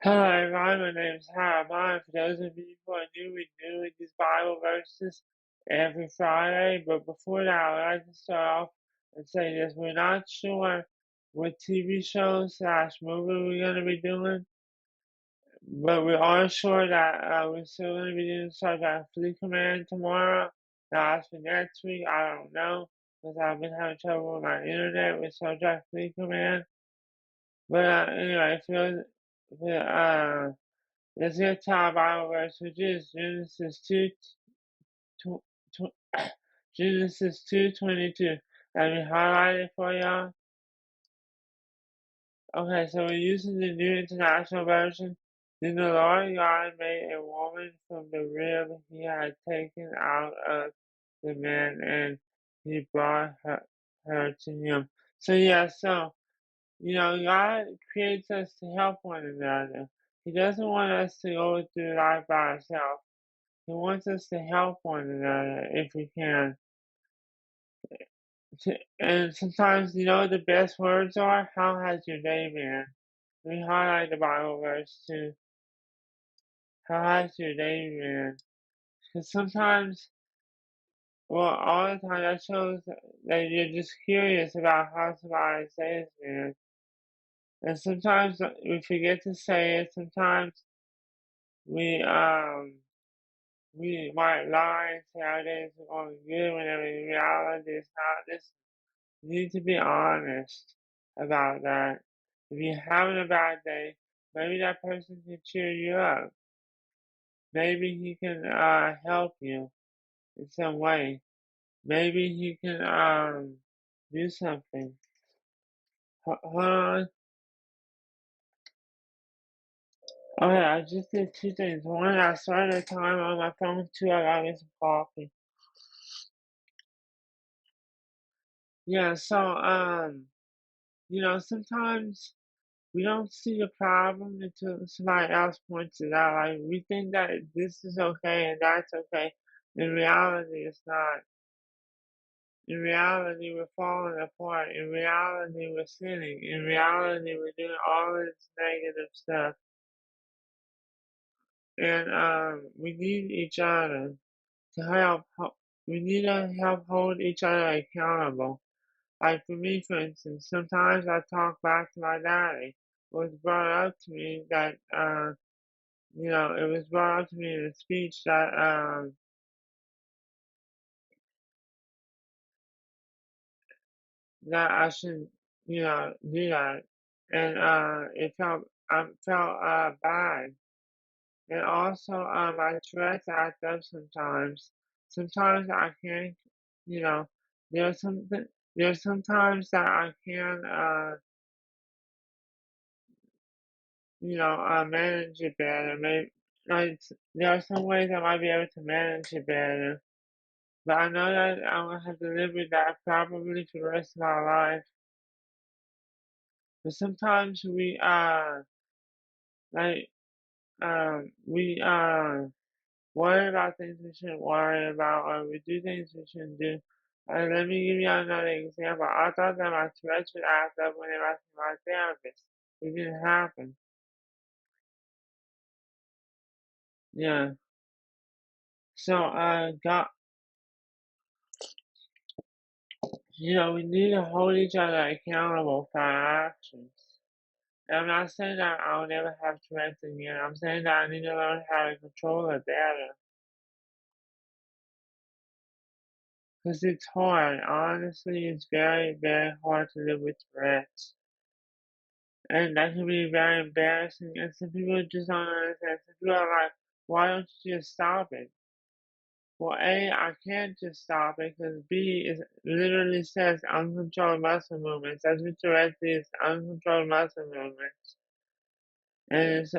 Hello everyone, my name is Harold Meyer. For those of you who are new, we do these Bible verses every Friday. But before that, I would like to start off and say this. We're not sure what TV show/movie we're going to be doing, but we are sure that we're still going to be doing Subject Fleet Command tomorrow. Now, as for next week, I don't know, because I've been having trouble with my internet with Subject Fleet Command. But anyway, let's get to our Bible verse, which is Genesis 2, tw- Genesis 2:22. Let me highlight it for y'all. Okay, so we're using the New International Version. Then the Lord God made a woman from the rib he had taken out of the man, and he brought her to him. So yeah, God creates us to help one another. He doesn't want us to go through life by ourselves. He wants us to help one another if we can. And sometimes, the best words are, how has your day been? Let me highlight the Bible verse too. How has your day been? Because sometimes, well, all the time, that shows that you're just curious about how somebody's day has been. And sometimes we forget to say it. Sometimes we, we might lie and say our days are going good whenever in reality it's not. You need to be honest about that. If you're having a bad day, maybe that person can cheer you up. Maybe he can help you in some way. Maybe he can do something. Hold on. Okay, I just did two things. One, I started a timer on my phone. Two, I got me some coffee. Yeah, so sometimes we don't see the problem until somebody else points it out. Like we think that this is okay and that's okay. In reality, it's not. In reality, we're falling apart. In reality, we're sinning. In reality, we're doing all this negative stuff. And we need each other to help. We need to help hold each other accountable. Like for me, for instance, sometimes I talk back to my daddy. It was brought up to me that it was brought up to me in a speech that I should, do that, and it felt bad, and also my Tourette's act up sometimes. Sometimes I can't, you know, there's something. There's sometimes that I can, manage it better. Maybe like there are some ways I might be able to manage it better. But I know that I'm gonna have to live with that probably for the rest of my life. But sometimes like we worry about things we shouldn't worry about, or we do things we shouldn't do. Let me give you another example. I thought that my Tourette's would act up whenever I see my therapist. It didn't happen. Yeah. So God, we need to hold each other accountable for our actions. And I'm not saying that I'll never have Tourette's again. I'm saying that I need to learn how to control it better. Because it's hard. Honestly, it's very, very hard to live with Tourette's. And that can be very embarrassing. And some people just don't understand. Some people are like, why don't you just stop it? Well, A, I can't just stop it because B is literally says uncontrolled muscle movements. That's what Tourette's is, uncontrolled muscle movements. And it's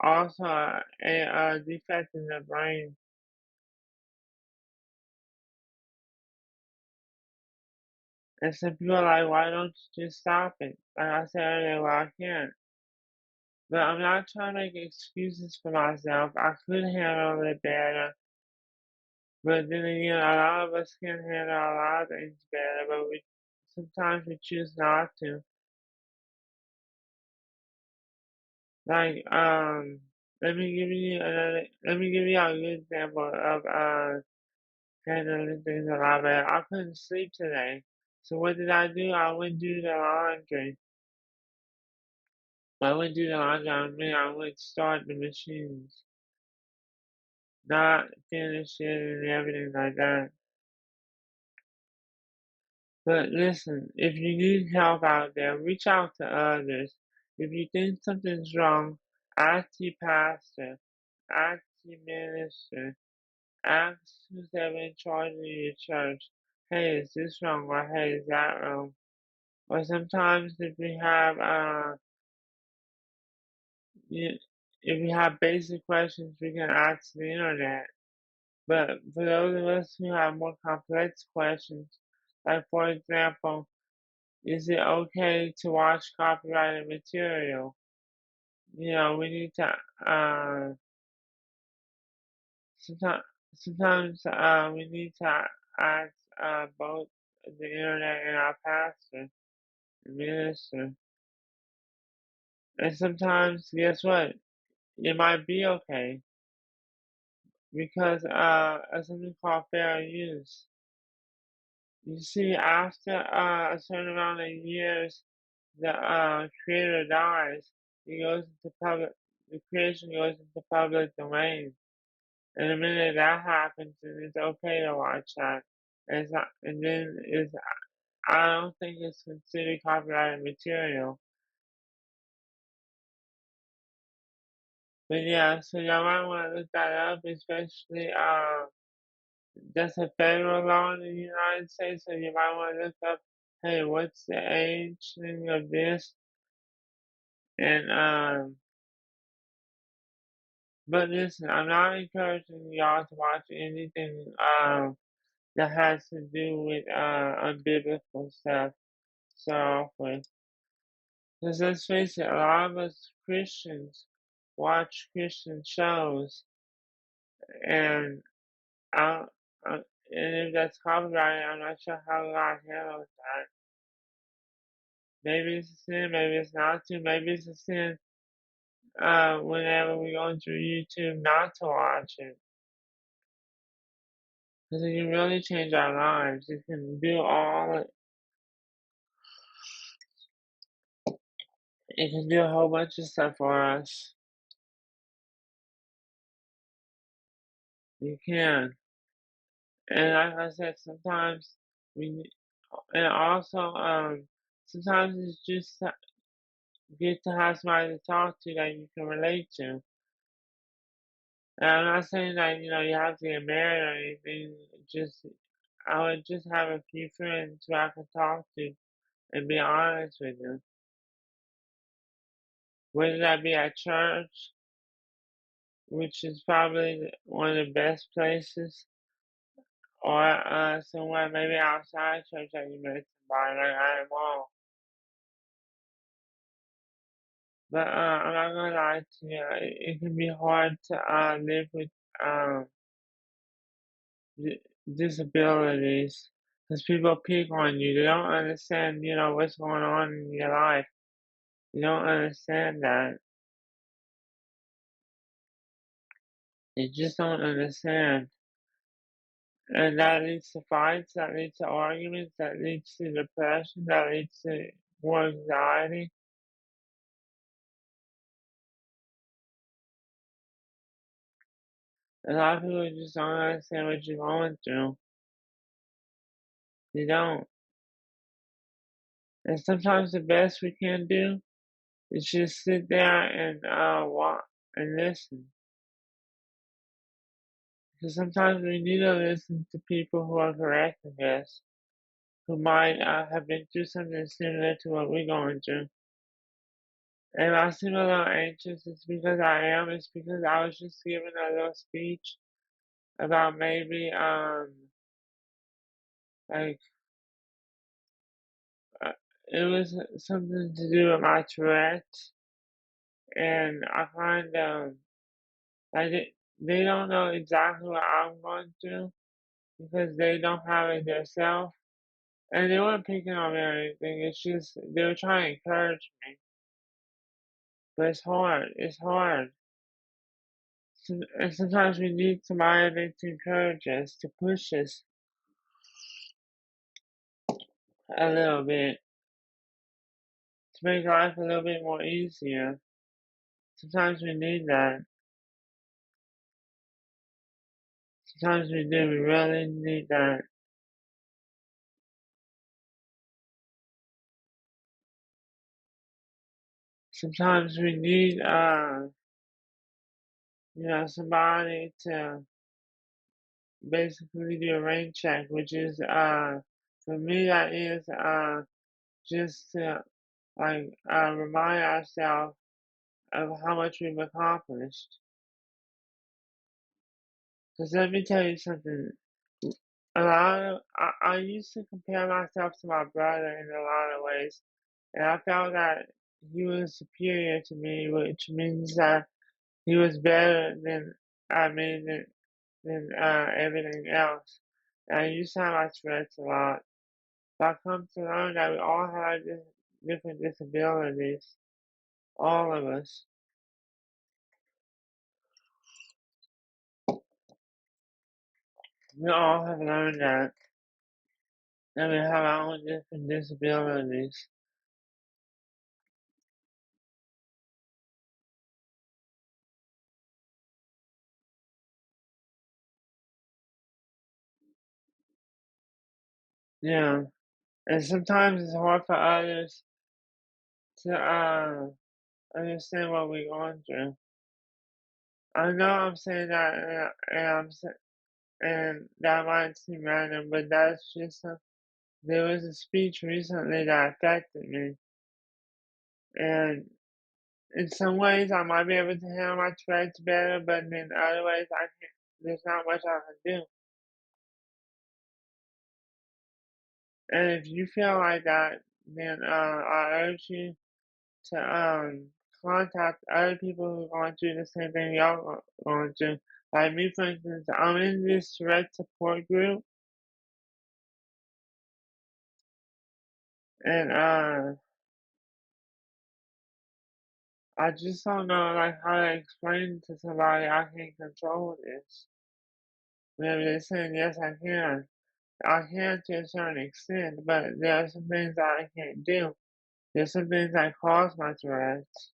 also a defect in the brain. And some people are like, why don't you just stop it? Like I said earlier, well, I can't. But I'm not trying to make excuses for myself. I could handle it better. But then again, a lot of us can handle a lot of things better, but sometimes we choose not to. Like, let me give you a good example of, handling things a lot better. I couldn't sleep today. So what did I do? I went do the laundry. I went do the laundry. I went start the machines, not finish it and everything like that. But listen, if you need help out there, reach out to others. If you think something's wrong, ask your pastor, ask your minister, ask who's ever in charge of your church. Hey, is this wrong? Or hey, is that wrong? Or sometimes you, if we have basic questions, we can ask the internet. But for those of us who have more complex questions, like for example, is it okay to watch copyrighted material? You know, we need to sometimes we need to ask both the internet and our pastor, the minister. And sometimes, guess what? It might be okay because of something called fair use. You see, after a certain amount of years, the creator dies. It goes into public. The creation goes into public domain, and the minute that happens, then it's okay to watch that. And it's not, and then it's. I don't think it's considered copyrighted material. But yeah, so y'all might want to look that up, especially that's a federal law in the United States, so you might want to look up, hey, what's the age thing of this? And but listen, I'm not encouraging y'all to watch anything that has to do with unbiblical stuff. So with because let's face it, a lot of us Christians watch Christian shows, and I, I and if that's copyrighted, I'm not sure how God handles that. Maybe it's a sin, maybe it's not to, maybe it's a sin whenever we go through YouTube not to watch it. Because it can really change our lives. It can do it can do a whole bunch of stuff for us. You can. And like I said, sometimes we, and also, sometimes it's just good to have somebody to talk to that you can relate to. And I'm not saying that, you have to get married or anything. Just, I would just have a few friends who I can talk to and be honest with them. Whether that be at church, which is probably one of the best places, or somewhere maybe outside church that you met somebody like I am all. But I'm not gonna lie to you, it can be hard to live with um disabilities because people pick on you. They don't understand, what's going on in your life. They don't understand that. They just don't understand. And that leads to fights, that leads to arguments, that leads to depression, that leads to more anxiety. A lot of people just don't understand what you're going through. They don't. And sometimes the best we can do is just sit there and watch and listen. Because sometimes we need to listen to people who are correcting us, who might have been through something similar to what we're going through. And if I seem a little anxious, it's because I am. It's because I was just giving a little speech about maybe like uh, it was something to do with my Tourette's, and I kind of like they don't know exactly what I'm going through because they don't have it themselves, and they weren't picking on me or anything. It's just they were trying to encourage me, but it's hard. It's hard. And sometimes we need somebody to encourage us, to push us a little bit, to make life a little bit more easier. Sometimes we need that. Sometimes we do. We really need that. Sometimes we need, somebody to basically do a rain check, which is, for me, that is, just to, remind ourselves of how much we've accomplished. Because let me tell you something. I used to compare myself to my brother in a lot of ways, and I felt that he was superior to me, which means that he was better than I mean than everything else. And I used to have my Tourette's a lot. But I come to learn that we all have different disabilities, all of us. We all have learned that, and we have our own different disabilities. Yeah, and sometimes it's hard for others to understand what we're going through. I know I'm saying that, and that might seem random, but that's just there was a speech recently that affected me, and in some ways I might be able to handle my Tourette's better, but in other ways I can't. There's not much I can do. And if you feel like that, then I urge you to contact other people who are going through the same thing y'all going through. Like me, for instance, I'm in this Tourette support group, and I just don't know like how to explain to somebody I can't control this. Maybe they're saying yes, I can. I can to a certain extent, but there are some things that I can't do. There's some things that cause my Tourette's.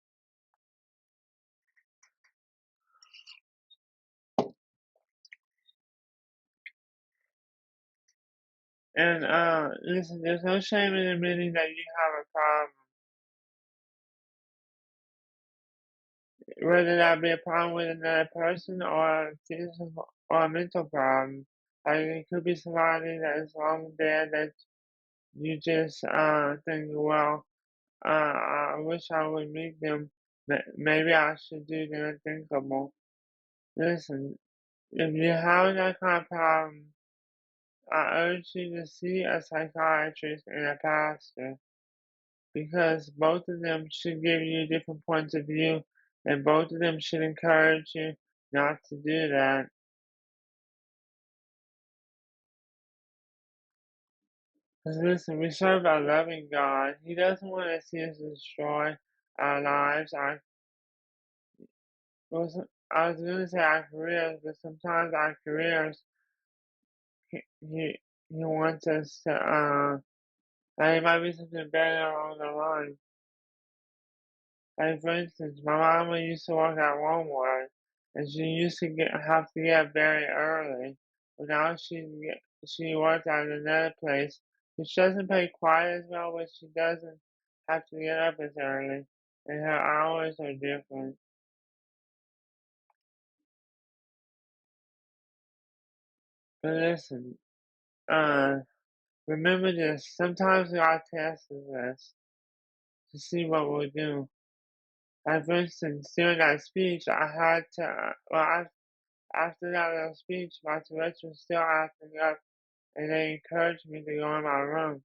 And listen, there's no shame in admitting that you have a problem. Whether that be a problem with another person or a physical or a mental problem. Like it could be somebody that is long dead that you just think, well, I wish I would meet them. Maybe I should do the unthinkable. Listen, if you have that kind of problem, I urge you to see a psychiatrist and a pastor because both of them should give you different points of view and both of them should encourage you not to do that. Because listen, we serve a loving God. He doesn't want to see us destroy our lives. Was, I was going to say our careers, but sometimes our careers, he, he, he wants us to, there might be something better on the line. Like for instance, my mama used to work at Walmart, and she used to have to get very early. But now she works at another place, which doesn't pay quite as well, but she doesn't have to get up as early, and her hours are different. But listen, uh, remember this: sometimes God tests us to see what we'll do. Like for instance, during that speech, I had to. After that little speech, my Tourette's was still acting up, and they encouraged me to go in my room.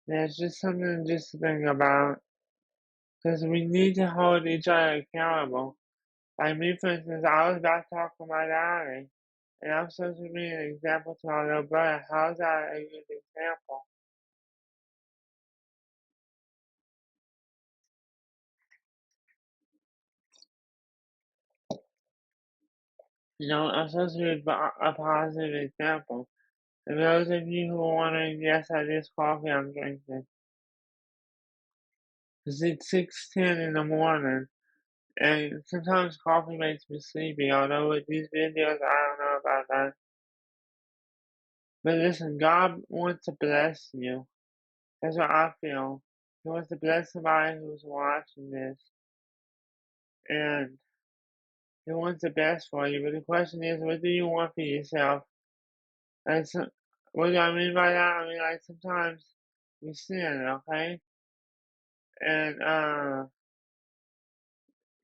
There's just something just to think about, because we need to hold each other accountable. Like me, for instance, I was back talking with my daddy, and I'm supposed to be an example to my little brother. How's that a good example? I'm supposed to be a positive example. And those of you who are wondering, yes, that is coffee I'm drinking. Because it's 6:10 in the morning, and sometimes coffee makes me sleepy, although with these videos, I don't know about that. But listen, God wants to bless you. That's what I feel. He wants to bless somebody who's watching this, and He wants the best for you. But the question is, what do you want for yourself? And so, what do I mean by that? I mean, like, sometimes we sin, okay? And,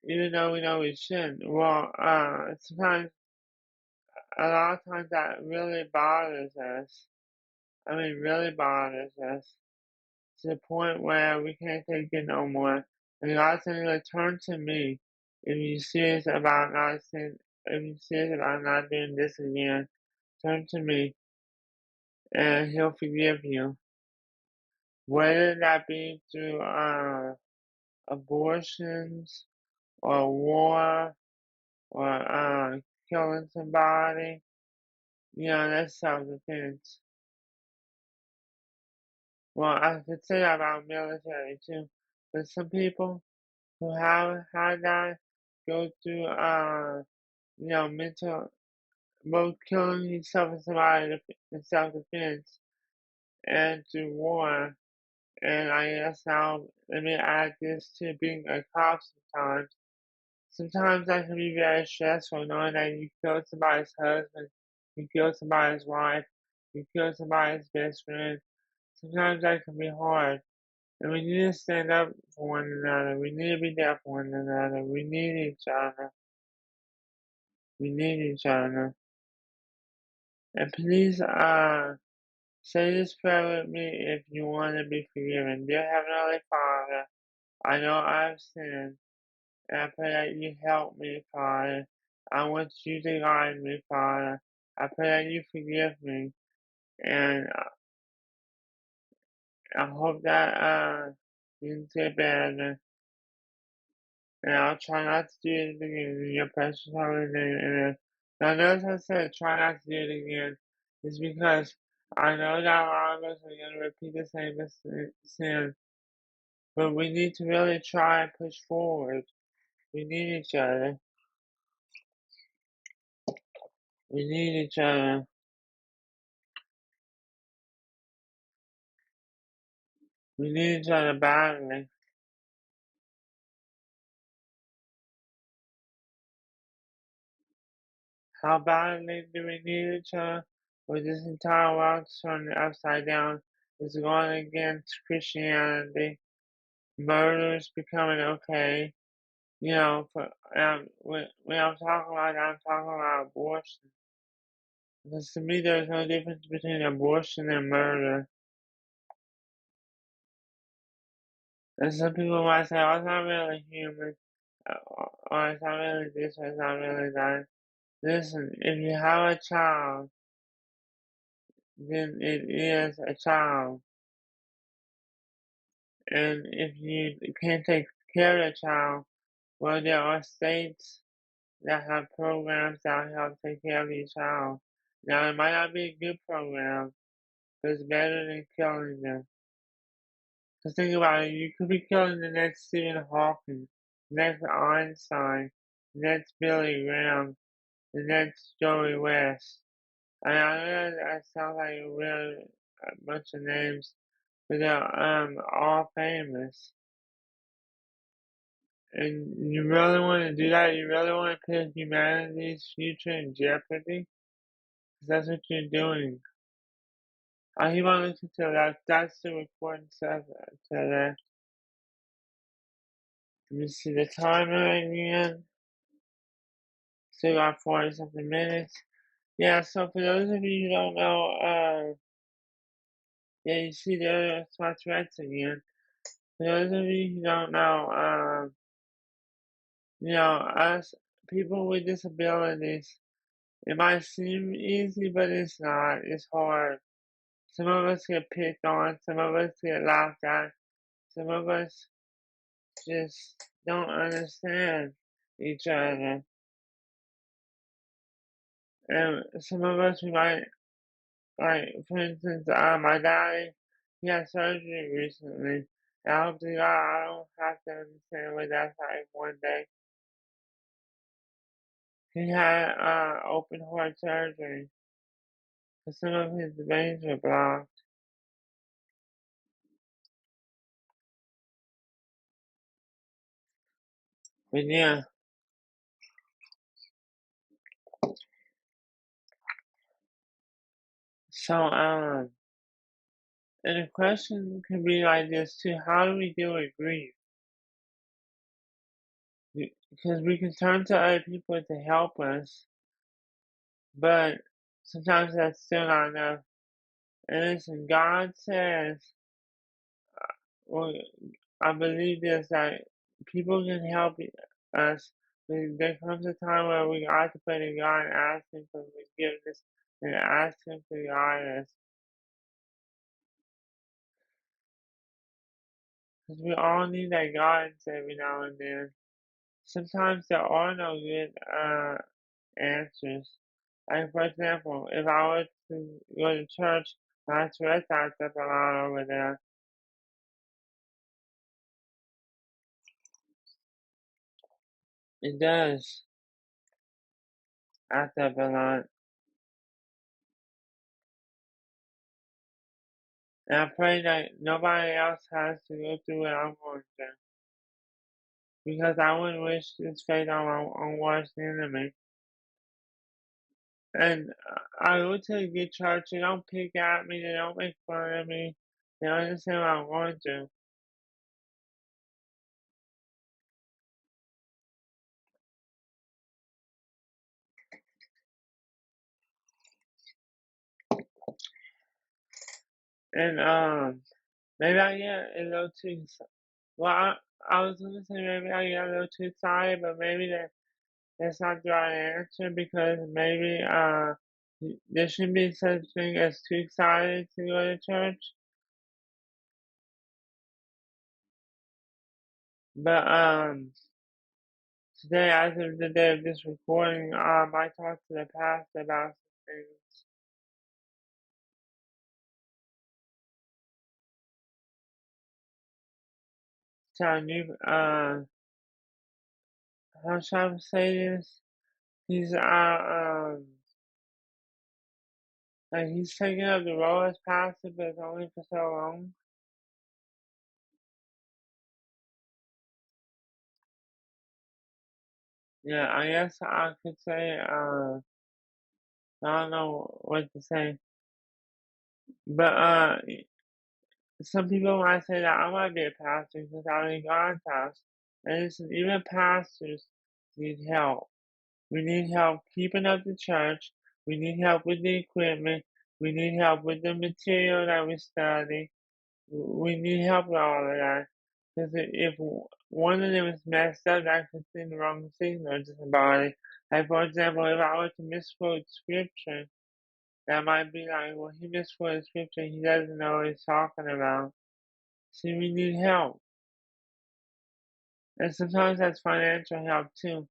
even though we know we shouldn't, well, sometimes, a lot of times that really bothers us. I mean, really bothers us to the point where we can't take it no more. And God said, like, turn to me if you're serious about not sin, if you're serious about not doing this again. Turn to me, and He'll forgive you. Whether that be through abortions or war or killing somebody, that's self-defense. Well, I could say that about military too, but some people who have had that go through, mental, both killing yourself and somebody in self-defense and through war. And I guess now, let me add this to being a cop sometimes. Sometimes that can be very stressful knowing that you killed somebody's husband, you killed somebody's wife, you killed somebody's best friend. Sometimes that can be hard. And we need to stand up for one another. We need to be there for one another. We need each other. We need each other. And please, say this prayer with me if you want to be forgiven. Dear Heavenly Father, I know I've sinned, and I pray that you help me, Father. I want you to guide me, Father. I pray that you forgive me, and I hope that things get better. And I'll try not to do it again in your precious holy name. Amen. Now, notice I said try not to do it again. It's because I know that a lot of us are going to repeat the same sin, but we need to really try and push forward. We need each other. We need each other. We need each other badly. How badly do we need each other? Well, this entire world turned upside down. It's going against Christianity. Murder's becoming okay. When I'm talking about that, I'm talking about abortion. Because to me, there's no difference between abortion and murder. And some people might say, oh, it's not really human, or it's not really this, or it's not really that. Listen, if you have a child, then it is a child. And if you can't take care of the child, well, there are states that have programs that help take care of your child. Now, it might not be a good program, but it's better than killing them. Because think about it, you could be killing the next Stephen Hawking, the next Einstein, the next Billy Graham, the next Joey West. And I know that sounds like a bunch of names, but they're all famous. And you really want to do that? You really want to put humanity's future in jeopardy? Because that's what you're doing. I keep on listening to that. That's the recording stuff to that. Let me see the timer again. Still got 40 something minutes. Yeah, so for those of you who don't know, yeah, you see there's my threats again. For those of you who don't know, us people with disabilities, it might seem easy, but it's not. It's hard. Some of us get picked on, some of us get laughed at, some of us just don't understand each other. And some of us, we might, like, for instance, my daddy, he had surgery recently. And I hope to God I don't have to understand what that's like one day. He had open heart surgery because some of his veins were blocked. But yeah, so and the question could be like this too: how do we deal with grief? Because we can turn to other people to help us, but sometimes that's still not enough. And listen, God says, well, I believe this that people can help us, but there comes a time where we got to pray to God and ask Him for forgiveness and ask Him to guide us. Because we all need that guidance every now and then. Sometimes there are no good answers. Like, for example, if I were to go to church, my Tourette's act up a lot over there. It does act up a lot. And I pray that nobody else has to go through what I'm going through. Because I wouldn't wish this fate on my worst enemy. And I go to a good church, they don't pick at me, they don't make fun of me, they understand what I'm going through. And maybe I get a little too well. I was gonna say maybe I get a little too excited, but maybe that's not the right answer because maybe there shouldn't be such thing as too excited to go to church. But today, as of the day of this recording, I talked to the pastor about some things. Telling you, how should I say this? He's like he's taking up the role as pastor, but it's only for so long. Yeah, I guess I could say, I don't know what to say, but some people might say that I might be a pastor because I'm in God's house, and listen, even pastors need help. We need help keeping up the church. We need help with the equipment. We need help with the material that we study. We need help with all of that. Because if one of them is messed up, that could send the wrong signal to somebody. Like, for example, if I were to misquote scripture, that might be like, well, he misquoted scripture, he doesn't know what he's talking about. See, we need help. And sometimes that's financial help too.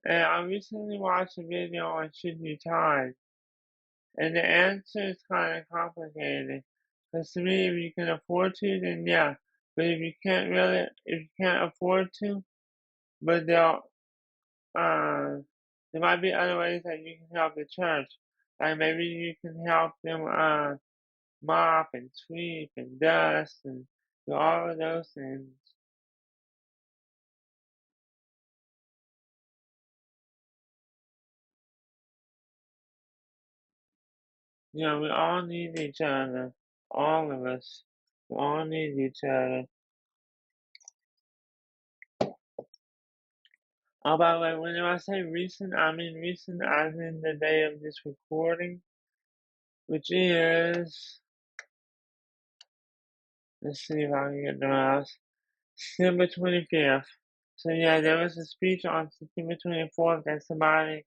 And I recently watched a video on should you tithe? And the answer is kind of complicated. Because to me, if you can afford to, then yeah. But if you can't afford to, but there might be other ways that you can help the church. Like maybe you can help them mop and sweep and dust and do all of those things. You know, we all need each other. All of us. We all need each other. Oh, by the way, when I say recent, I mean recent as in the day of this recording, which is, let's see if I can get the mouse, September 25th. So yeah, there was a speech on September 24th that somebody,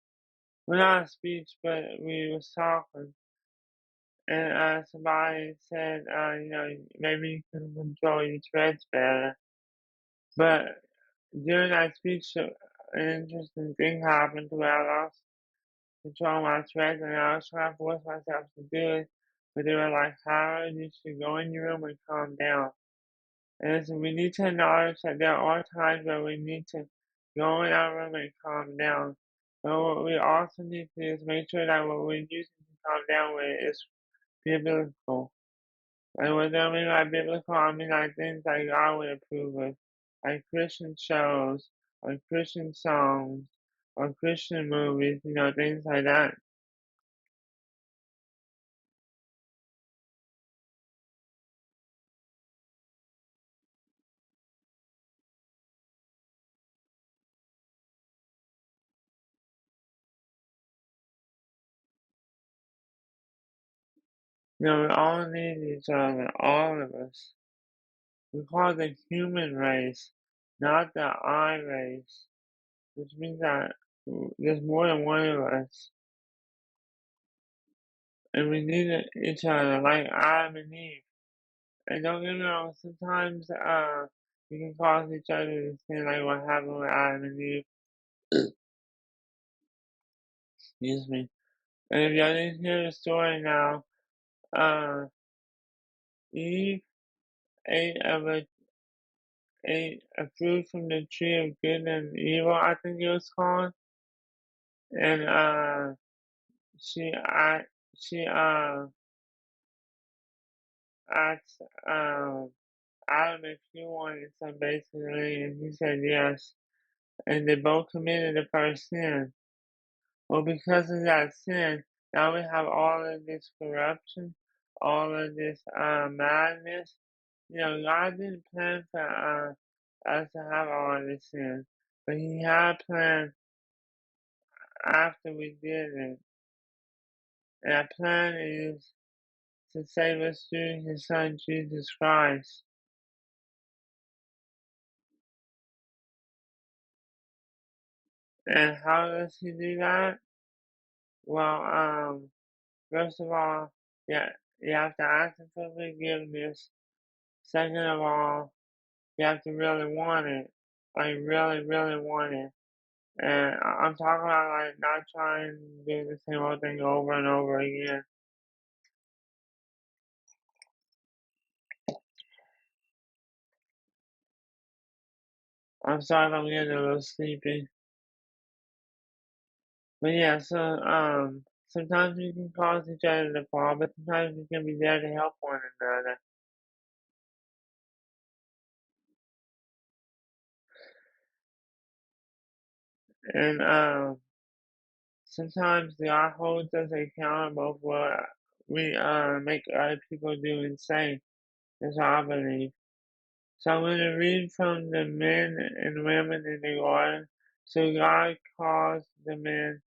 well not a speech, but we was talking, and somebody said, you know, maybe you can control your threats better. But during that speech, an interesting thing happened where I lost control my stress, and I was trying to force myself to do it, but they were like, Harold, you should go in your room and calm down. And so we need to acknowledge that there are times where we need to go in our room and calm down. But what we also need to do is make sure that what we're using to calm down with is biblical. And what I mean by biblical, I mean like things like God would approve of, like Christian shows, or Christian songs, or Christian movies, things like that. We all need each other, all of us. We call it the human race, not the I race, which means that there's more than one of us, and we need each other, like Adam and Eve. And don't get me wrong, sometimes we can cause each other to sin, like what happened with Adam and Eve. Excuse me. And if y'all didn't hear the story now, uh, Eve ate of a ate a fruit from the tree of good and evil, I think it was called, and she I she asked Adam if he wanted some basically, and he said yes, and they both committed the first sin. Well, because of that sin, now we have all of this corruption, all of this madness. God didn't plan for us to have all of this sin, but He had planned after we did it. And that plan is to save us through His Son Jesus Christ. And how does He do that? Well, first of all, yeah, you have to ask Him for forgiveness. Second of all, you have to really want it. Like, really, really want it. And I'm talking about, like, not trying to do the same old thing over and over again. I'm sorry if I'm getting a little sleepy. But yeah, so, sometimes we can cause each other to fall, but sometimes we can be there to help one another. And, sometimes God holds us accountable for what we, make other people do and say. That's what I believe. So I'm going to read from the men and women in the garden. So God to caused the man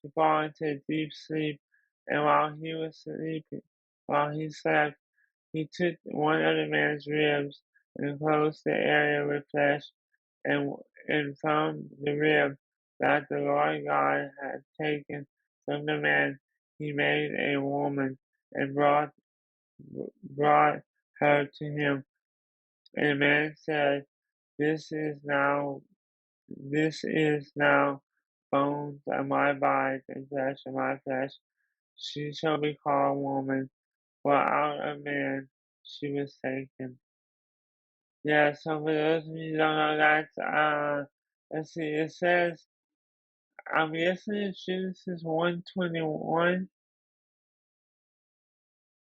to fall into a deep sleep, and while he slept, he took one of the man's ribs and enclosed the area with flesh, and from the rib that the Lord God had taken from the man, he made a woman and brought her to him. And the man said, This is now bones of my bones and flesh of my flesh. She shall be called woman, for out of man she was taken. Yeah, so for those of you who don't know, that's let's see, it says I'm guessing it's Genesis 1:21.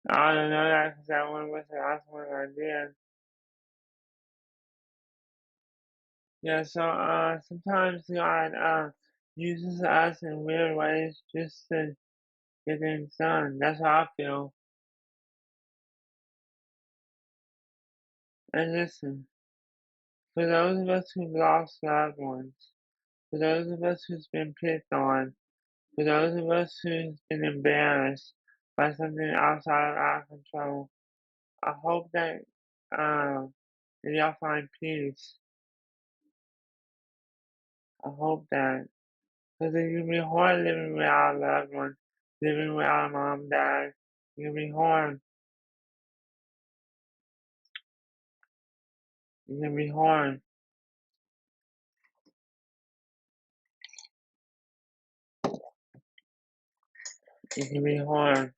I don't know that because that one was the last one I did. Yeah, so sometimes God uses us in weird ways just to get things done. That's how I feel. And listen, for those of us who've lost loved ones, for those of us who's been picked on, for those of us who's been embarrassed by something outside of our control, I hope that y'all find peace. I hope that. Because it can be hard living without a loved one, living without a mom, dad. It can be hard. It can be hard. it can be hard.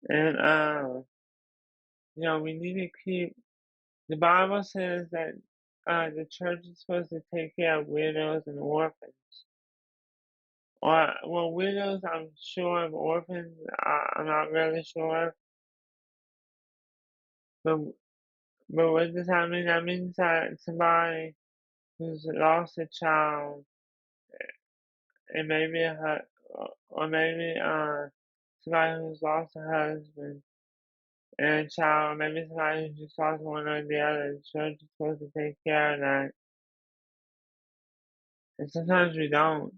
And we need to keep the Bible says that the church is supposed to take care of widows and orphans. Or well, widows I'm sure of, orphans I'm not really sure. But but what does that mean? That means that somebody who's lost a child and maybe or maybe somebody who's lost a husband and a child, or maybe somebody who just lost one or the other. The church is supposed to take care of that. And sometimes we don't.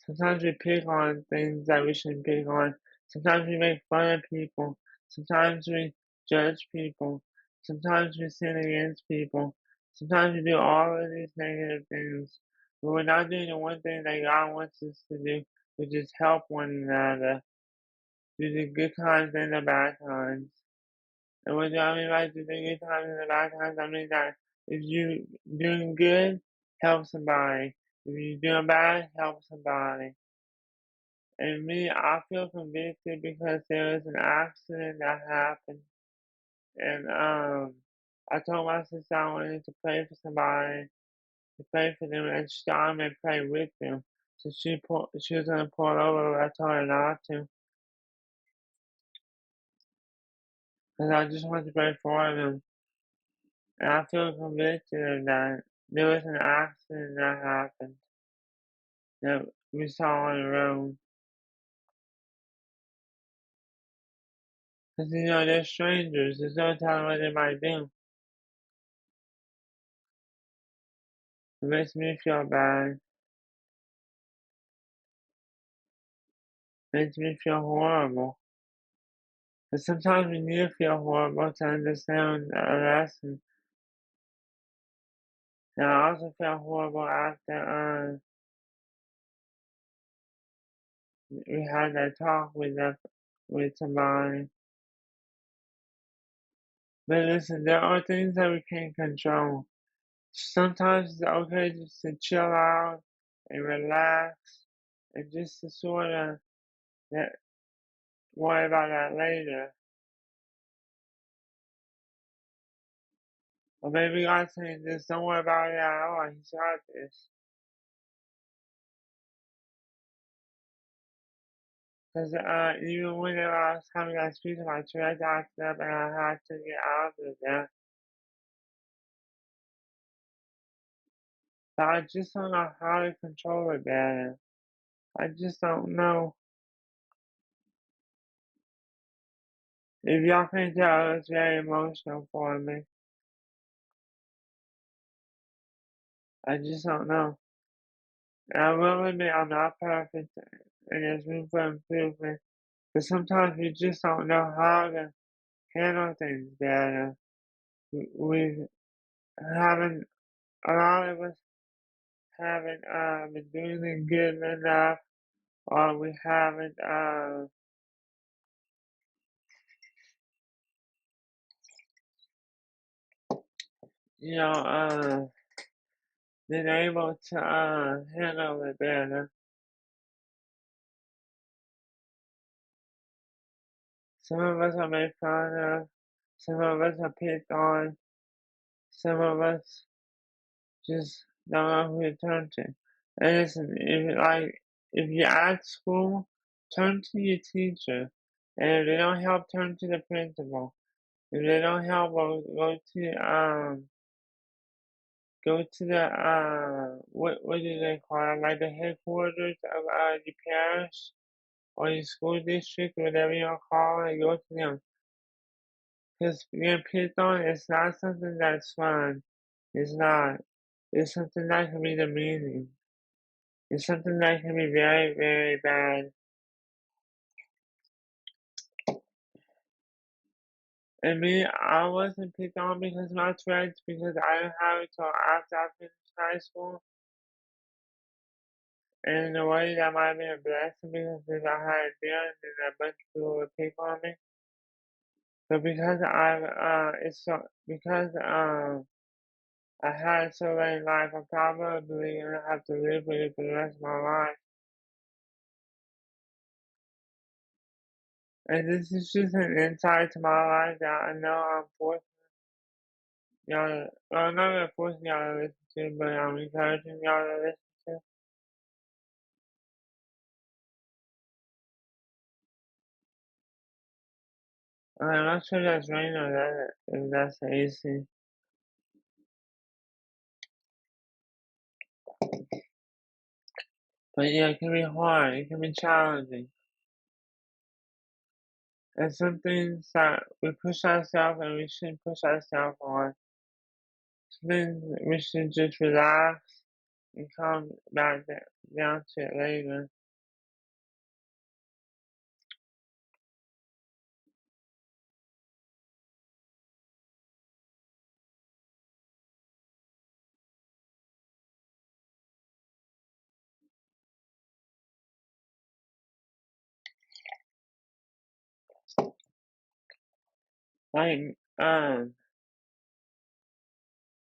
Sometimes we pick on things that we shouldn't pick on. Sometimes we make fun of people. Sometimes we judge people. Sometimes we sin against people. Sometimes we do all of these negative things. But we're not doing the one thing that God wants us to do, which is help one another through the good times and the bad times. And what do I mean by through the good times and the bad times? I mean that if you doing good, help somebody. If you're doing bad, help somebody. And me, I feel convicted because there was an accident that happened, and I told my sister I wanted to pray for somebody, to pray for them, and she thought I meant pray with them. So she was gonna pull over, but I told her not to, because I just wanted to pray for them. And I feel convicted of that. There was an accident that happened that we saw on the road. Because, they're strangers. There's no telling what they might do. It makes me feel bad. It makes me feel horrible. But sometimes we need to feel horrible to understand a lesson. And I also felt horrible after we had that talk with somebody. But listen, there are things that we can't control. Sometimes it's okay just to chill out and relax and just to sort of worry about that later. Or maybe God's saying just don't worry about it at all. He's got this. Because even whenever I was having that speech in my church, I acted up and I had to get out of there. But I just don't know how to control it better. I just don't know. If y'all can tell, it's very emotional for me. I just don't know. And I will admit I'm not perfect and there's room for improvement. But sometimes we just don't know how to handle things better. We haven't, a lot of us haven't been doing it good enough, or we haven't, you know, been able to handle it better. Some of us are made fun of, some of us are picked on, some of us just don't know who to turn to. And listen, if you're at school, turn to your teacher. And if they don't help, turn to the principal. If they don't help, go to the what do they call it? Like the headquarters of your parish or your school district, whatever you call it. Go to them. Because being picked on is not something that's fun. It's not. It's something that can be demeaning. It's something that can be very, very bad. And me, I wasn't picked on because of my Tourette's because I didn't have it till after I finished high school. And in a way, that might have been a blessing because if I had it then, then a bunch of people would pick on me. But because I had so late in life, I'm probably gonna have to live with it for the rest of my life. And this is just an insight to my life that I know I'm forcing y'all to, well, I'm not really forcing y'all to listen to, but I'm encouraging y'all to listen to. I'm not sure that's rain or that, if that's AC. But yeah, it can be hard, it can be challenging. And some things that we push ourselves and we shouldn't push ourselves on. Some things we should just relax and come back down to it later.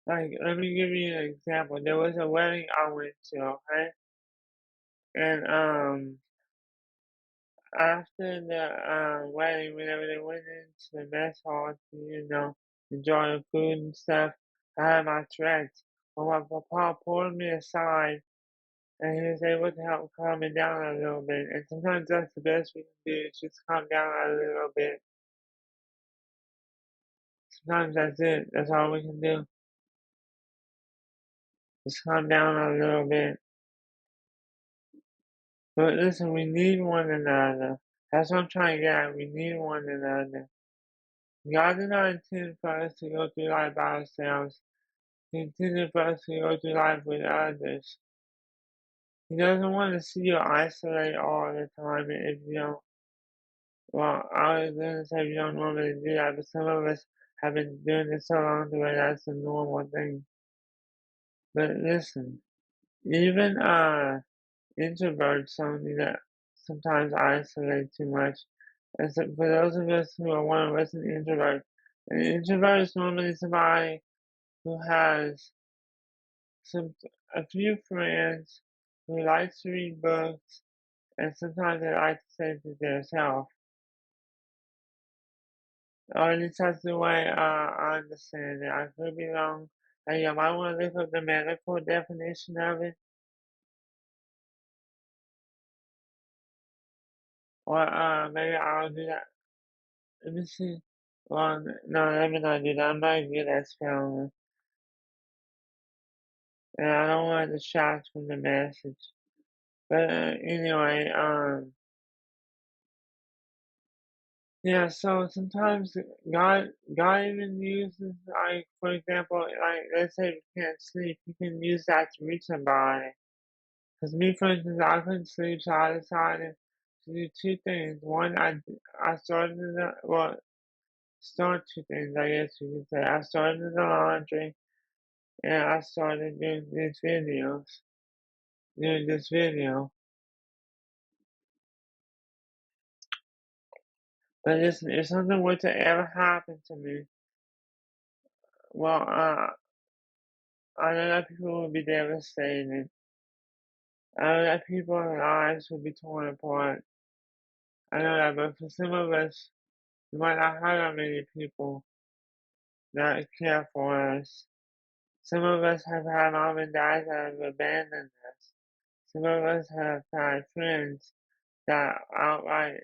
Like, let me give you an example. There was a wedding I went to, okay? And, after the, wedding, whenever they went into the mess hall to, enjoy the food and stuff, I had my Tourette's. Well, my papa pulled me aside and he was able to help calm me down a little bit. And sometimes that's the best we can do, is just calm down a little bit. Sometimes that's it. That's all we can do. Just calm down a little bit. But listen, we need one another. That's what I'm trying to get at. We need one another. God did not intend for us to go through life by ourselves. He intended for us to go through life with others. He doesn't want to see you isolate all the time if you don't. Well, I was going to say you don't normally do that, but some of us have been doing this so long to where that's a normal thing. But listen, even introverts don't need to sometimes isolate too much. And so for those of us who are one of us an introvert, an introvert is normally somebody who has some a few friends who likes to read books and sometimes they like to say to themselves. Or at least that's the way I understand it. I could be wrong. Hey, you might want to look up the medical definition of it. Or maybe I'll do that. Let me see. Well, no, let me not do that. I'm not good at spelling. And I don't want to distract from the message. But anyway, yeah, so sometimes God even uses, like, for example, like, let's say we can't sleep, He can use that to reach somebody. Because me, for instance, I couldn't sleep, so I decided to do two things. One, I started well, start two things, I guess you could say. I started the laundry, and I started doing this video. But listen, if something were to ever happen to me, well, I know that people would be devastated. I know that people's lives would be torn apart. I know that, but for some of us, we might not have that many people that care for us. Some of us have had mom and dads that have abandoned us. Some of us have had friends that outright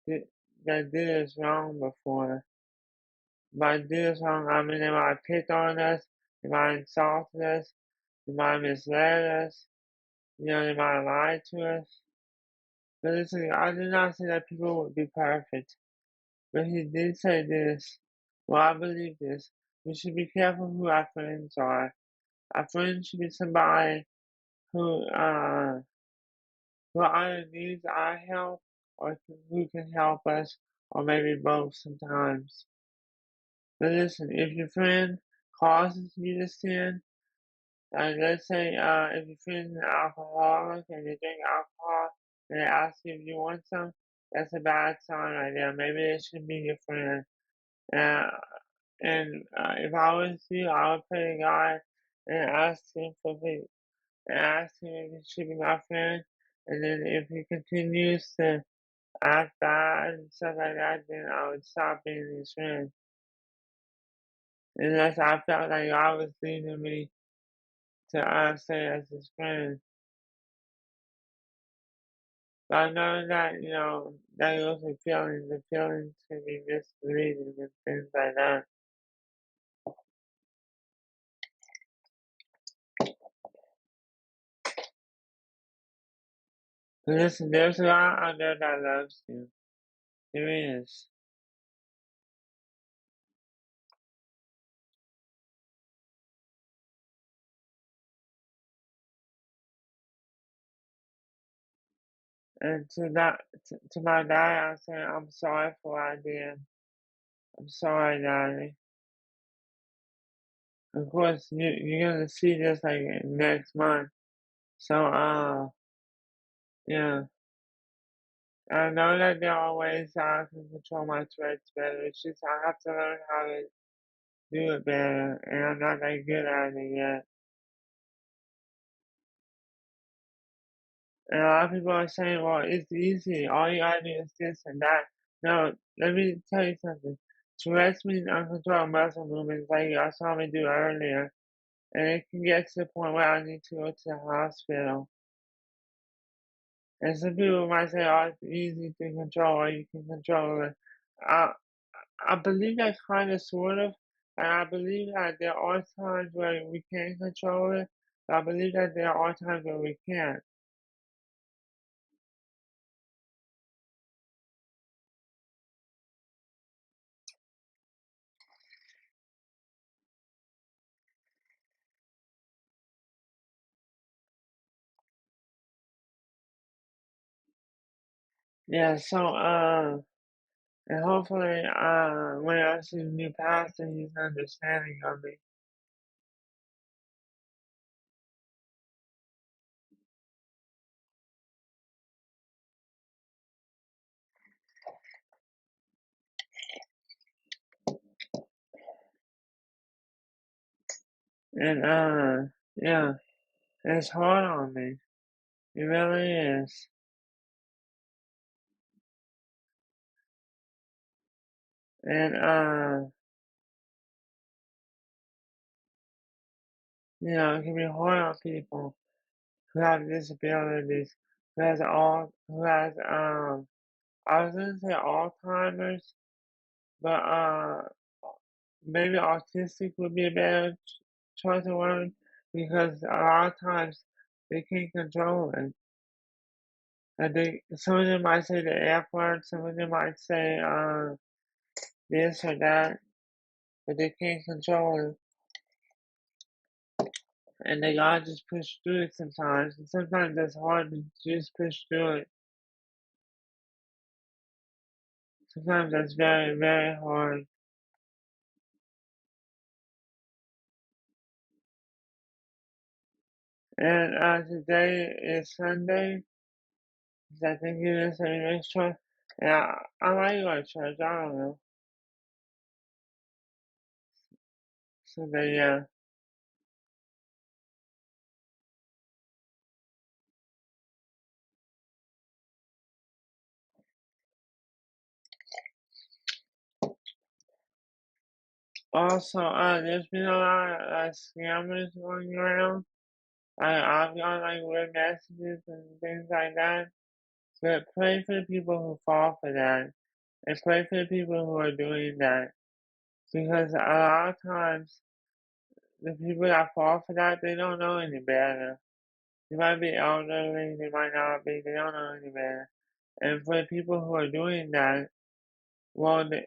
did, that did us wrong before. By did us wrong, I mean they might have picked on us, they might have insulted us, they might have misled us, they might have lied to us. But listen, I did not say that people would be perfect. But he did say this. Well, I believe this. We should be careful who our friends are. Our friends should be somebody who who either needs our help or who can help us, or maybe both sometimes. But listen, if your friend causes you to sin, like let's say if your friend's an alcoholic and they drink alcohol and they ask you if you want some, that's a bad sign right there. Maybe they shouldn't be your friend. Uh, And if I was you, I would pray to God and ask him if he should be my friend. And then if he continues to act bad and stuff like that, then I would stop being his friend. Unless I felt like God was leading me to stay as his friend. But I know that, that goes with feelings. The feelings can be misleading and things like that. But listen, there's a God out there that loves you. There is. And to my dad, I say, I'm sorry for what I did. I'm sorry, Daddy. Of course, you're gonna see this like next month. So, yeah. I know that there are ways I can control my threats better. It's just I have to learn how to do it better, and I'm not that good at it yet. And a lot of people are saying, well, it's easy. All you gotta do is this and that. No, let me tell you something. Tourette's means uncontrolled muscle movements like you saw me do earlier. And it can get to the point where I need to go to the hospital. And some people might say, oh, it's easy to control or you can control it. I, I believe that kind of, sort of. And I believe that there are times where we can control it. But I believe that there are times where we can't. Yeah, so, and hopefully, when I see the new pastor, he's understanding of me. And, yeah, it's hard on me. It really is. And, it can be hard on people who have disabilities, I was gonna say Alzheimer's, but, maybe autistic would be a better choice of word because a lot of times they can't control it. And some of them might say the F word, some of them might say, this or that, but they can't control it. And they gotta just push through it sometimes. And sometimes it's hard to just push through it. Sometimes that's very, very hard. And today is Sunday. 'Cause I think it is a next choice. And I might go to church. I don't know. Sunday, yeah. Also, there's been a lot of scammers going around. I've got like weird messages and things like that. But pray for the people who fall for that. And pray for the people who are doing that. Because a lot of times, the people that fall for that, they don't know any better. They might be elderly, they might not be, they don't know any better. And for the people who are doing that, well, they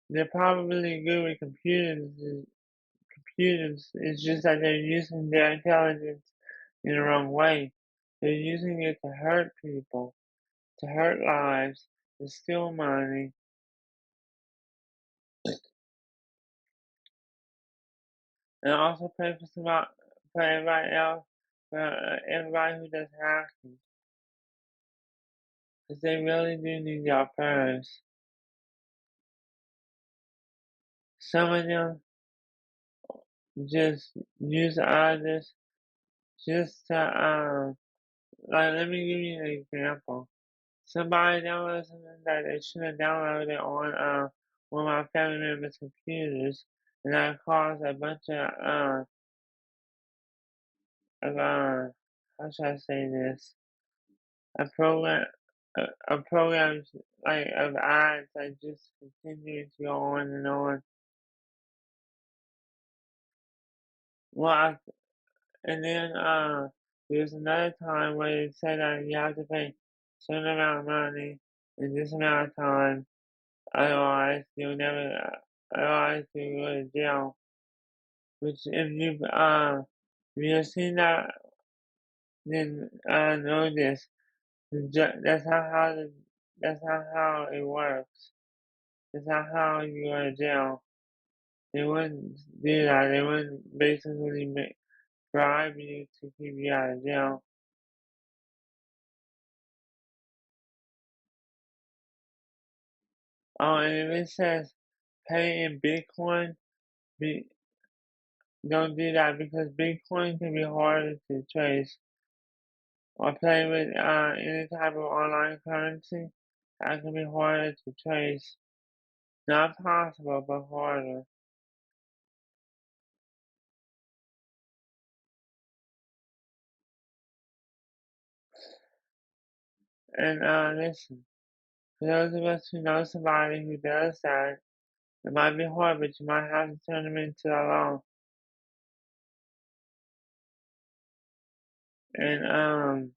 they're probably good with computers. It's just that they're using their intelligence in the wrong way. They're using it to hurt people, to hurt lives, to steal money, and also for everybody else, for everybody who does hacking, because they really do need your prayers. some of them just use others just to like let me give you an example. Somebody downloaded something that they shouldn't have downloaded on one of my family members' computers, and that caused a bunch of how should I say this? A program a program like of ads that just continue to go on and on. Well, and then there's another time where it said that you have to pay certain amount of money in this amount of time, otherwise you'll never, otherwise you go to jail. Which if you've seen that, then know this. That's not how that's not how it works. That's not how you go to jail. They wouldn't do that. They wouldn't basically bribe you to keep you out of jail. Oh, and if it says pay in Bitcoin, be, don't do that because Bitcoin can be harder to trace. Or play with any type of online currency, that can be harder to trace. Not possible, but harder. And listen, for those of us who know somebody who does that, it might be hard, but you might have to turn them into a law. And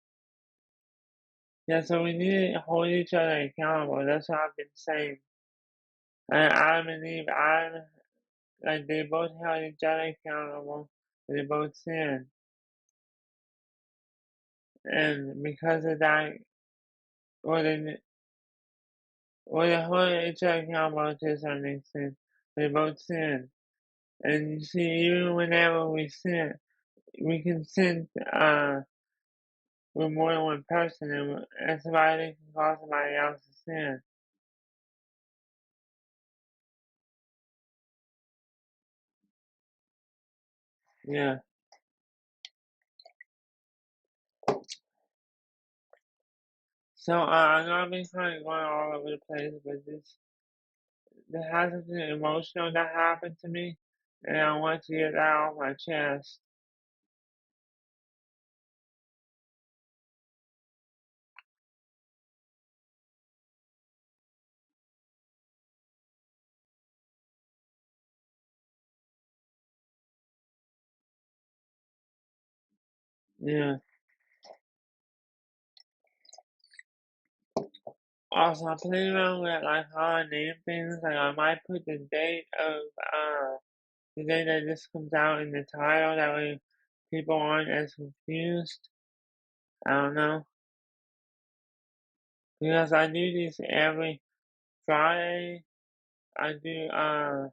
yeah, so we need to hold each other accountable. That's what I've been saying. And Adam and Eve, Adam, like they both held each other accountable. They both sinned, and because of that, or they hold each other accountable to a certain extent. They both sin, and you see, even whenever we sin, we can sin with more than one person, and somebody can cause somebody else to sin. Yeah. So I know I've been kind of going all over the place, but there has something emotional that happened to me, and I want to get that off my chest. Yeah. Also, I'm playing around with like how I name things. Like I might put the date of the day that this comes out in the title. That way, people aren't as confused. I don't know because I do these every Friday. I do uh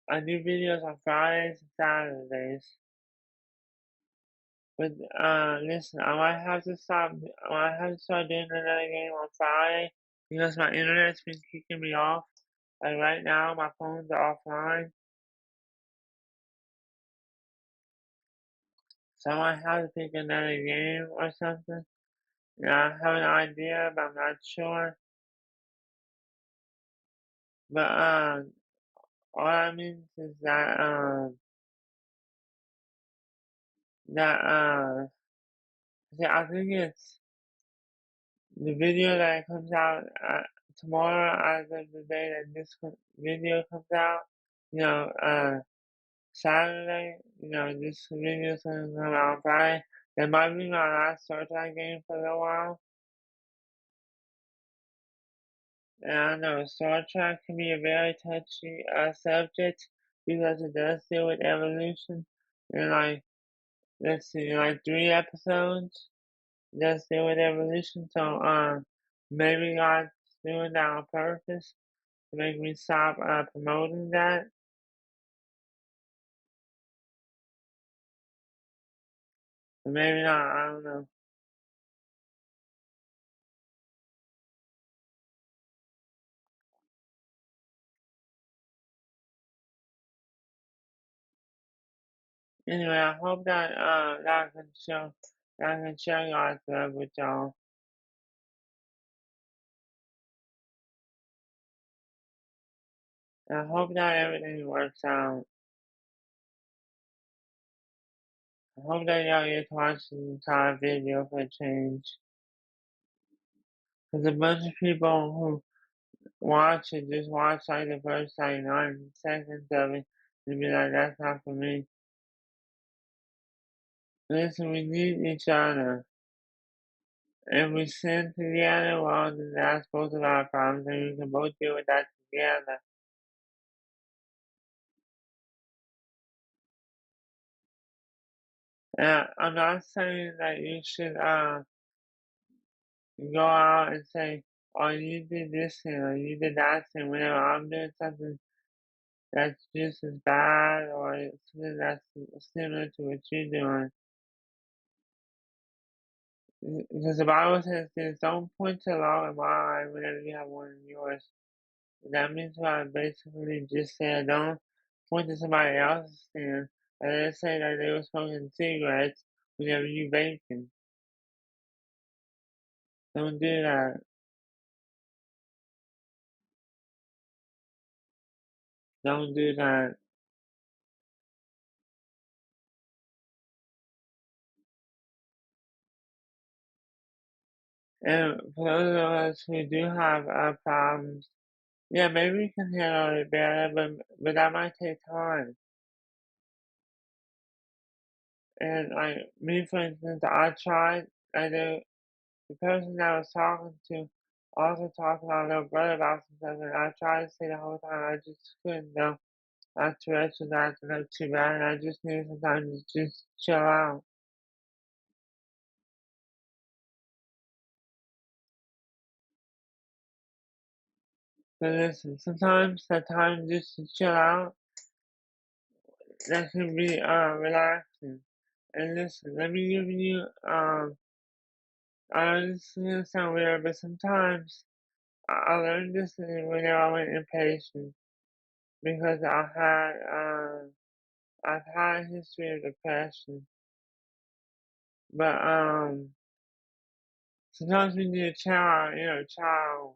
I do videos on Fridays and Saturdays. But listen, I might have to stop. I might have to start doing another game on Friday because my internet's been kicking me off. Like right now, my phones are offline, so I might have to pick another game or something. Yeah, I have an idea, but I'm not sure. But all that means is that see, I think it's the video that comes out tomorrow, as of the day that this video comes out. You know, Saturday. You know, this video is gonna come out on Friday. That might be my last Star Trek game for a little while. And I know Star Trek can be a very touchy subject because it does deal with evolution. And like, let's see, like 3 episodes, it does deal with evolution. So maybe God's doing that on purpose to make me stop promoting that. But maybe not. I don't know. Anyway, I hope that that I can share God's love with y'all. I hope that everything works out. I hope that y'all get to watch the entire video for a change. Cause a bunch of people who watch it just watch like the first like 90 seconds of it and be like, that's not for me. Listen, we need each other. And we sin together, well, then that's both of our problems, and we can both deal with that together. I'm not saying that you should go out and say, "Oh, you did this thing or you did that thing." Whenever I'm doing something that's just as bad or something that's similar to what you're doing, because the Bible says this: "Don't point to the log in my eye whenever you have one in yours." That means what I basically just said. Don't point to somebody else's sin. And they say that they were smoking cigarettes whenever you vaping. Don't do that. Don't do that. And for those of us who do have problems, yeah, maybe we can handle it better, but that might take time. And like me, for instance, I tried. The person that I was talking to also talked about their brother about some stuff, and I tried to say the whole time I just couldn't though. My Tourette's was acting up too bad, and I just needed some time to just chill out. But listen, sometimes that time just to chill out, that can be relaxing. And listen, let me give you I know this is gonna sound weird, but sometimes I learned this whenever I went impatient because I've had a history of depression. But sometimes we need a child, child.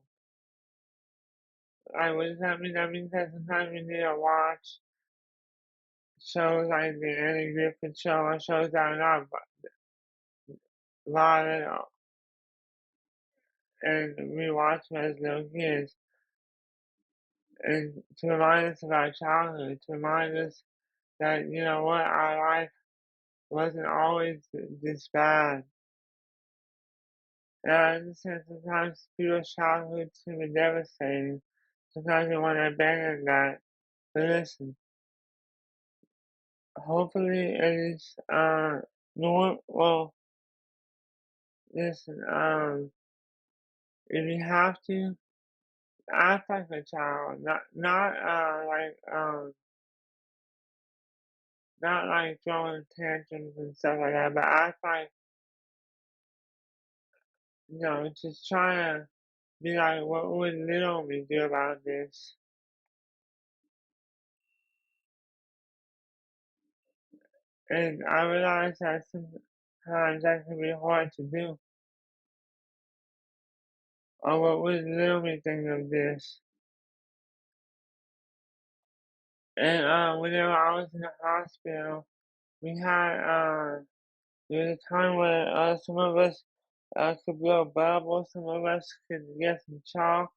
Like what does that mean? That means that sometimes we need to watch shows like the Andy Griffith Show or shows that are not violent and we watch them as little kids and to remind us of our childhood, to remind us that, you know what, our life wasn't always this bad. And I understand sometimes people's childhoods can be devastating. Sometimes they want to abandon that. But listen, hopefully it is well, listen, if you have to, act like a child, not like throwing tantrums and stuff like that, but act like, just trying to be like, what would little me do about this? And I realize that sometimes that can be hard to do. Or what would little me think of this? And whenever I was in the hospital, we had there was a time where some of us could blow bubbles, some of us could get some chalk,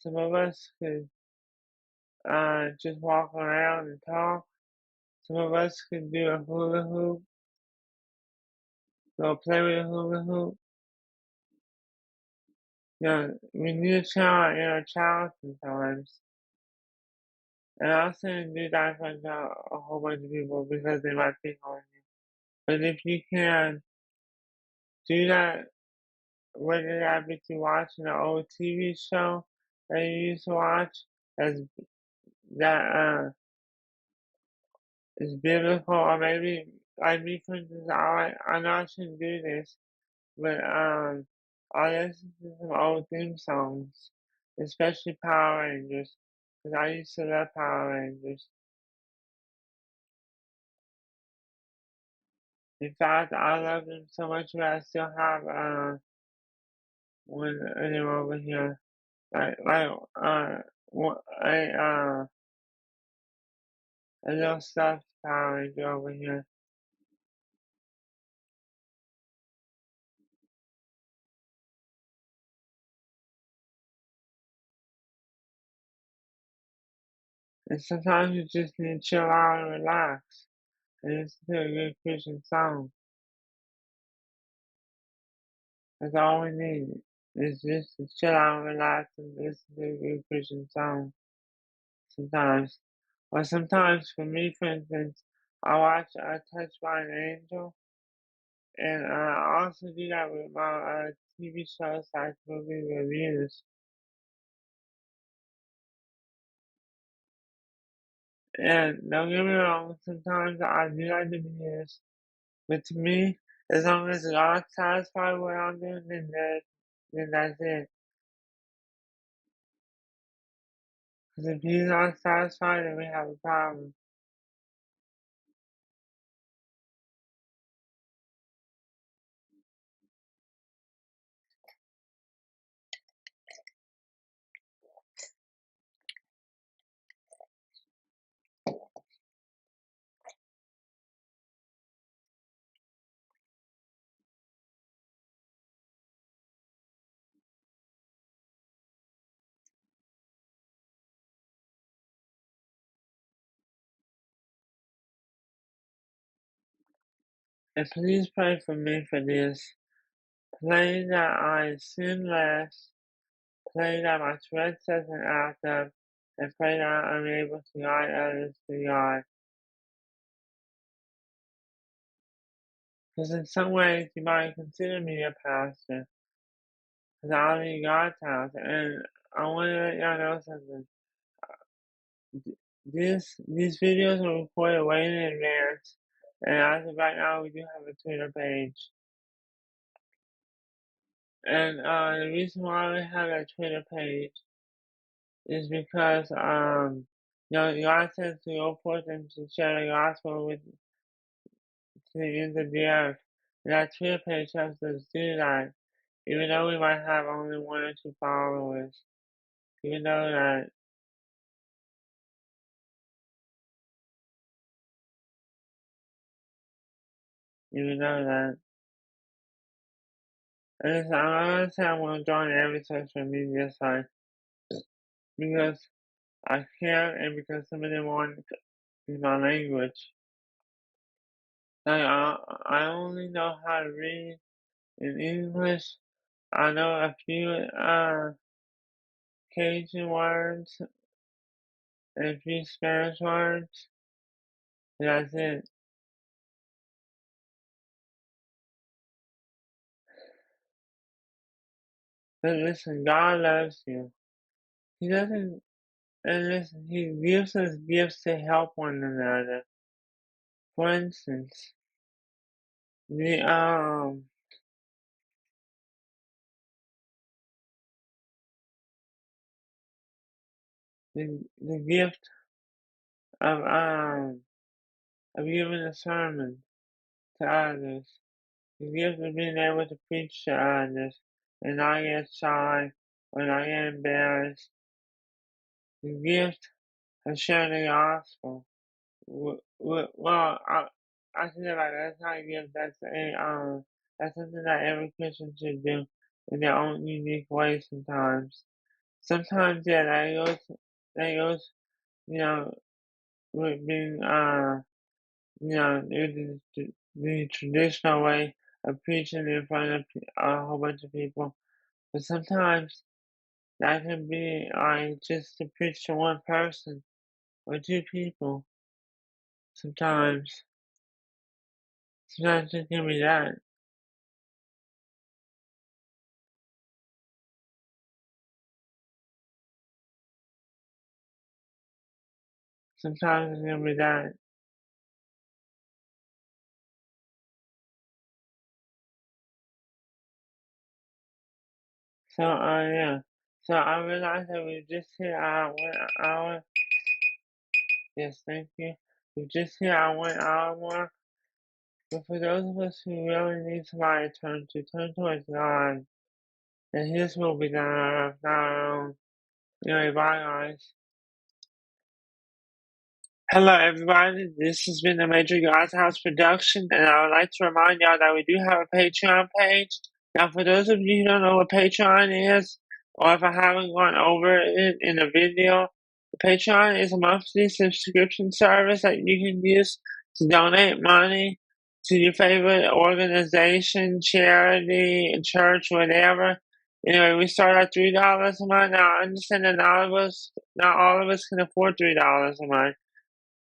some of us could just walk around and talk. Some of us could do a hula hoop, go play with a hula hoop. We need a child in our child sometimes. And I shouldn't do that for a whole bunch of people because they might pick on you. But if you can do that, whether that be through watching an old TV show that you used to watch, as that is biblical, or maybe like me for instance, I know I shouldn't do this, but I listen to some old theme songs, especially Power Rangers, because I used to love Power Rangers. In fact, I love them so much that I still have one of them over here. Like a little stuffed Power Ranger over here. And sometimes you just need to chill out and relax and listen to a good Christian song. That's all we need. Is just to chill out and relax and listen to a good Christian song sometimes. Or sometimes for me, for instance, I watch Touched by an Angel, and I also do that with my TV shows like movie reviews. And don't get me wrong, sometimes I do like the videos, but to me, as long as God's satisfied with what I'm doing, then that's it. Because if He's not satisfied, then we have a problem. And please pray for me for this. Pray that I sin less, pray that my Tourette's doesn't act up, and pray that I'm able to guide others to God. Because in some ways, you might consider me a pastor, because I lead God's house, and I want to let y'all know something. These videos are recorded way in advance, and as of right now, we do have a Twitter page. And the reason why we have a Twitter page is because God says to go forth and to share the gospel with to the ends of the earth. And that Twitter page helps us do that, even though we might have only 1 or 2 followers. Even though that, even though that, and listen, I'm not gonna say I'm gonna join every social media site because I can and because some of them want is my language. Like I only know how to read in English. I know a few Cajun words and a few Spanish words. And that's it. But listen, God loves you. He doesn't, and listen, He gives us gifts to help one another. For instance, the the gift of giving a sermon to others. The gift of being able to preach to others and not get shy or not get embarrassed. The gift of sharing the gospel. Well, I say that like that's not a gift. That's something that every Christian should do in their own unique way. Sometimes, yeah, that goes, you know, with being, the traditional way of preaching in front of a whole bunch of people. But sometimes that can be like just to preach to one person or 2 people. Sometimes, sometimes it can be that. Sometimes it can be that. So, yeah. So I realized that we just hit our 1 hour. Yes, thank you. We just hit our 1 hour mark. But for those of us who really need somebody to turn towards God, and His will be done on earth, not our own. Anyway, bye guys. Hello everybody, this has been the Major God's House production, and I would like to remind y'all that we do have a Patreon page. Now for those of you who don't know what Patreon is, or if I haven't gone over it in a video, Patreon is a monthly subscription service that you can use to donate money to your favorite organization, charity, church, whatever. Anyway, we start at $3 a month. Now I understand that not all of us can afford $3 a month.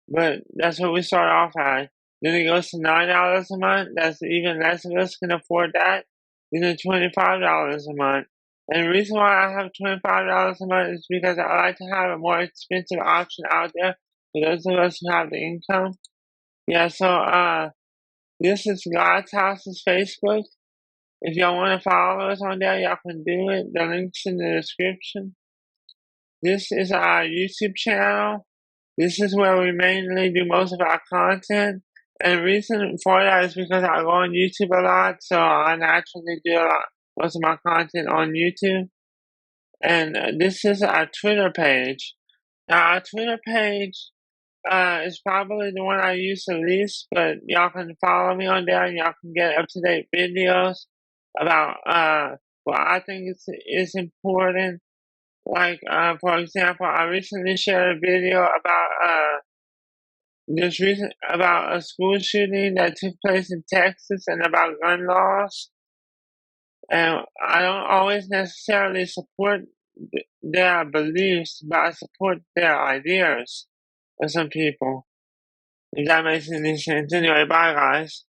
But that's what we start off at. Then it goes to $9 a month. That's even less of us can afford that. Then $25 a month. And the reason why I have $25 a month is because I like to have a more expensive option out there for those of us who have the income. Yeah, so this is God's House's Facebook. If y'all want to follow us on there, y'all can do it. The link's in the description. This is our YouTube channel. This is where we mainly do most of our content. And the reason for that is because I go on YouTube a lot, so I naturally do most of my content on YouTube. And this is our Twitter page. Now, our Twitter page is probably the one I use the least, but y'all can follow me on there and y'all can get up-to-date videos about what I think is important. Like, for example, I recently shared a video about a school shooting that took place in Texas and about gun laws. And I don't always necessarily support their beliefs, but I support their ideas for some people. If that makes any sense. Anyway, bye guys.